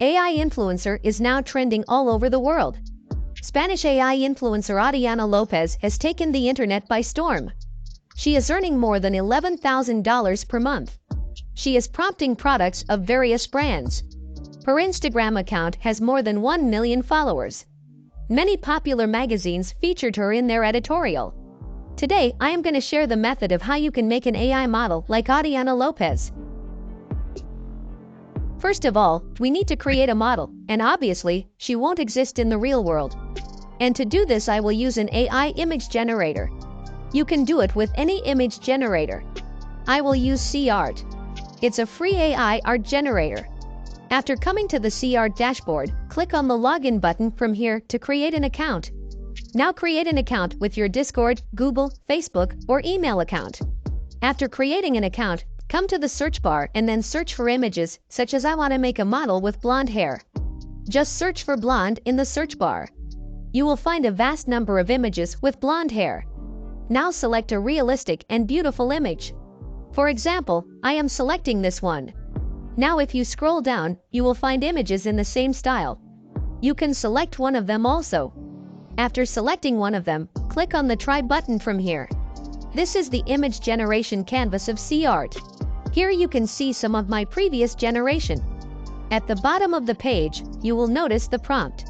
AI influencer is now trending all over the world. Spanish AI influencer Adriana Lopez has taken the internet by storm. She is earning more than $11,000 per month. She is prompting products of various brands. Her Instagram account has more than 1 million followers. Many popular magazines featured her in their editorial. Today, I am going to share the method of how you can make an AI model like Adriana Lopez. First of all, we need to create a model, and obviously, she won't exist in the real world. And to do this, I will use an AI image generator. You can do it with any image generator. I will use CArt. It's a free AI art generator. After coming to the CArt dashboard, click on the login button from here to create an account. Now create an account with your Discord, Google, Facebook, or email account. After creating an account, come to the search bar and then search for images, such as I want to make a model with blonde hair. Just search for blonde in the search bar. You will find a vast number of images with blonde hair. Now select a realistic and beautiful image. For example, I am selecting this one. Now if you scroll down, you will find images in the same style. You can select one of them also. After selecting one of them, click on the try button from here. This is the image generation canvas of CArt. Here you can see some of my previous generation. At the bottom of the page, you will notice the prompt.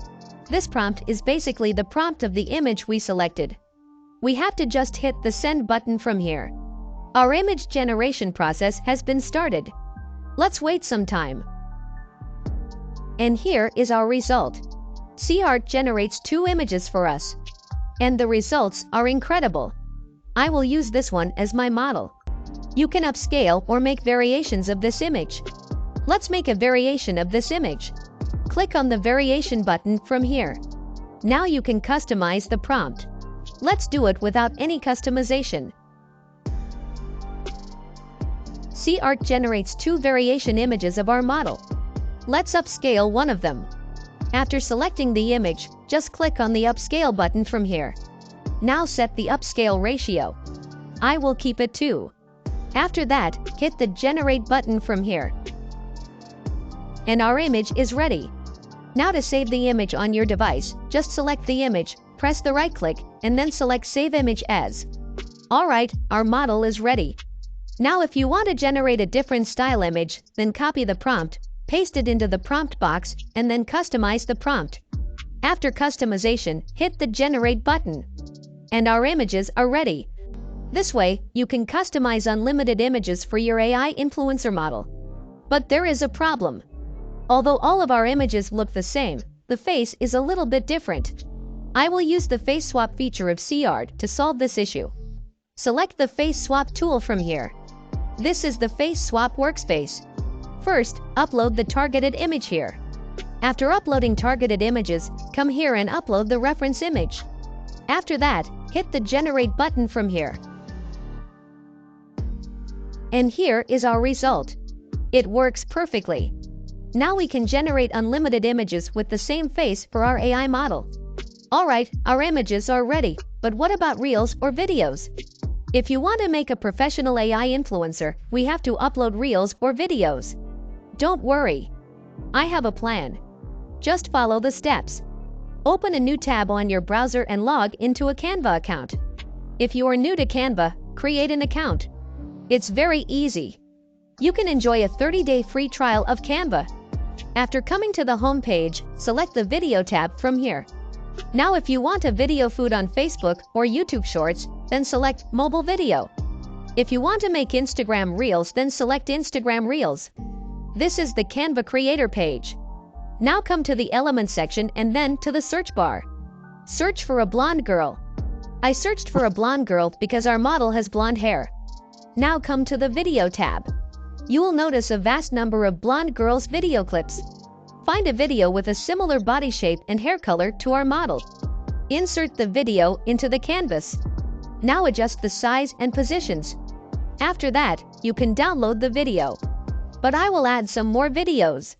This prompt is basically the prompt of the image we selected. We have to just hit the send button from here. Our image generation process has been started. Let's wait some time. And here is our result. CArt generates 2 images for us. And the results are incredible. I will use this one as my model. You can upscale or make variations of this image. Let's make a variation of this image. Click on the variation button from here. Now you can customize the prompt. Let's do it without any customization. CArt generates 2 variation images of our model. Let's upscale one of them. After selecting the image, just click on the upscale button from here. Now set the upscale ratio. I will keep it 2. After that, hit the generate button from here. And our image is ready. Now to save the image on your device, just select the image, press the right click, and then select Save Image As. Alright, our model is ready. Now if you want to generate a different style image, then copy the prompt, paste it into the prompt box, and then customize the prompt. After customization, hit the Generate button. And our images are ready. This way, you can customize unlimited images for your AI influencer model. But there is a problem. Although all of our images look the same, the face is a little bit different. I will use the face swap feature of CArt to solve this issue. Select the face swap tool from here. This is the face swap workspace. First, upload the targeted image here. After uploading targeted images, come here and upload the reference image. After that, hit the Generate button from here. And here is our result. It works perfectly. Now we can generate unlimited images with the same face for our AI model. Alright, our images are ready, but what about reels or videos? If you want to make a professional AI influencer, we have to upload reels or videos. Don't worry. I have a plan. Just follow the steps. Open a new tab on your browser and log into a Canva account. If you are new to Canva, create an account. It's very easy. You can enjoy a 30-day free trial of Canva. After coming to the home page, select the Video tab from here. Now if you want a video feed on Facebook or YouTube Shorts, then select Mobile Video. If you want to make Instagram Reels, then select Instagram Reels. This is the Canva Creator page. Now come to the Elements section and then to the search bar. Search for a blonde girl. I searched for a blonde girl because our model has blonde hair. Now come to the Video tab. You will notice a vast number of blonde girls' video clips. Find a video with a similar body shape and hair color to our model. Insert the video into the canvas. Now adjust the size and positions. After that, you can download the video. But I will add some more videos.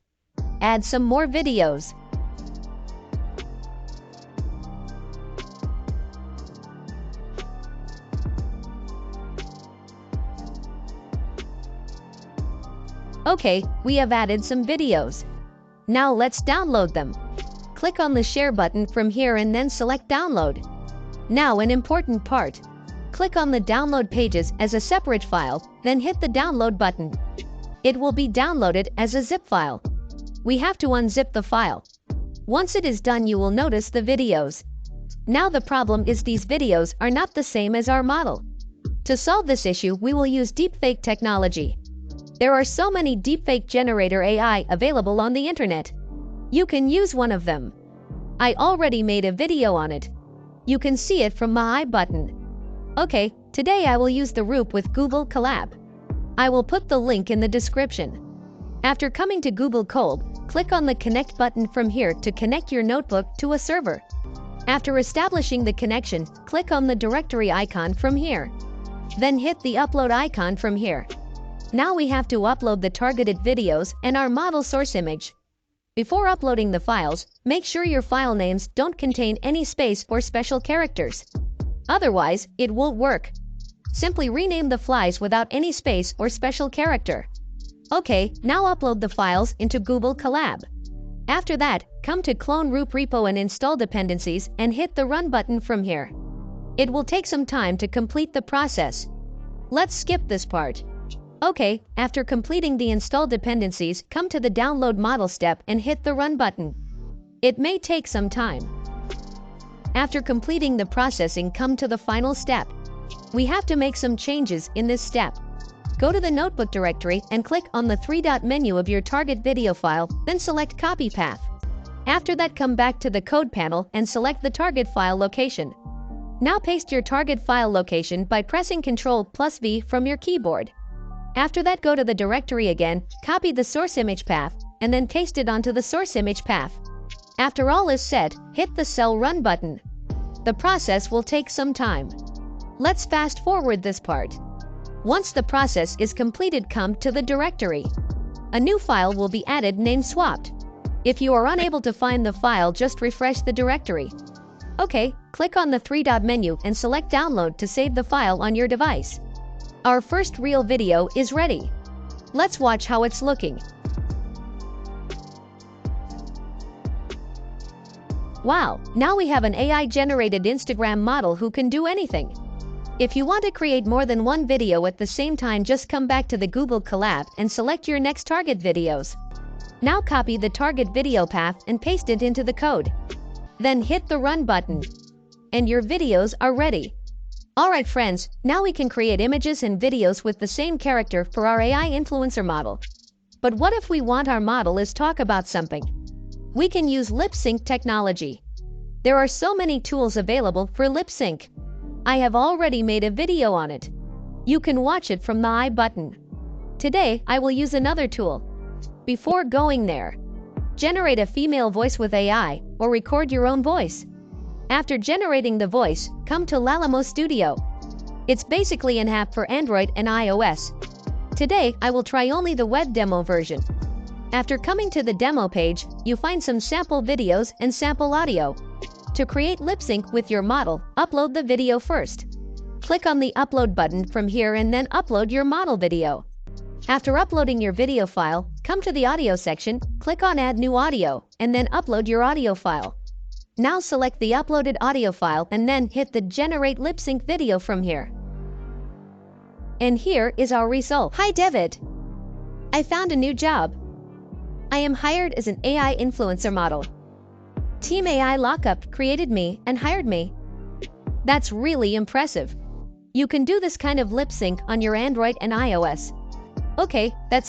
Add some more videos. Okay, we have added some videos. Now let's download them. Click on the share button from here and then select download. Now an important part. Click on the download pages as a separate file, then hit the download button. It will be downloaded as a zip file. We have to unzip the file. Once it is done, you will notice the videos. Now the problem is these videos are not the same as our model. To solve this issue, we will use DeepFake technology. There are so many DeepFake generator AI available on the internet. You can use one of them. I already made a video on it. You can see it from my I button. Okay, today I will use the Roop with Google Collab. I will put the link in the description. After coming to Google Colab, click on the Connect button from here to connect your notebook to a server. After establishing the connection, click on the directory icon from here. Then hit the upload icon from here. Now we have to upload the targeted videos and our model source image. Before uploading the files, make sure your file names don't contain any space or special characters. Otherwise, it won't work. Simply rename the files without any space or special character. Okay, now upload the files into Google Collab. After that, come to Clone Roop repo and install dependencies and hit the Run button from here. It will take some time to complete the process. Let's skip this part. Okay, after completing the install dependencies, come to the Download Model step and hit the Run button. It may take some time. After completing the processing, come to the final step. We have to make some changes in this step. Go to the notebook directory and click on the three-dot menu of your target video file, then select Copy Path. After that, come back to the Code panel and select the target file location. Now paste your target file location by pressing Ctrl+V from your keyboard. After that, go to the directory again, copy the source image path, and then paste it onto the source image path. After all is set, hit the cell Run button. The process will take some time. Let's fast forward this part. Once the process is completed, come to the directory. A new file will be added named Swapped. If you are unable to find the file, just refresh the directory. Okay, click on the three-dot menu and select Download to save the file on your device. Our first real video is ready. Let's watch how it's looking. Wow, now we have an AI-generated Instagram model who can do anything. If you want to create more than one video at the same time, just come back to the Google Collab and select your next target videos. Now copy the target video path and paste it into the code. Then hit the Run button. And your videos are ready. Alright friends, now we can create images and videos with the same character for our AI influencer model. But what if we want our model is talk about something? We can use lip sync technology. There are so many tools available for lip sync. I have already made a video on it. You can watch it from the I button. Today, I will use another tool. Before going there, generate a female voice with AI or record your own voice. After generating the voice, come to Lalamu Studio. It's basically an app for Android and iOS. Today, I will try only the web demo version. After coming to the demo page, you find some sample videos and sample audio. To create lip sync with your model, upload the video first. Click on the Upload button from here and then upload your model video. After uploading your video file, come to the audio section, click on Add New Audio, and then upload your audio file. Now select the uploaded audio file and then hit the Generate Lip Sync video from here. And here is our result. Hi David! I found a new job. I am hired as an AI influencer model. Team AI Lockup created me and hired me. That's really impressive. You can do this kind of lip sync on your Android and iOS. Okay, that's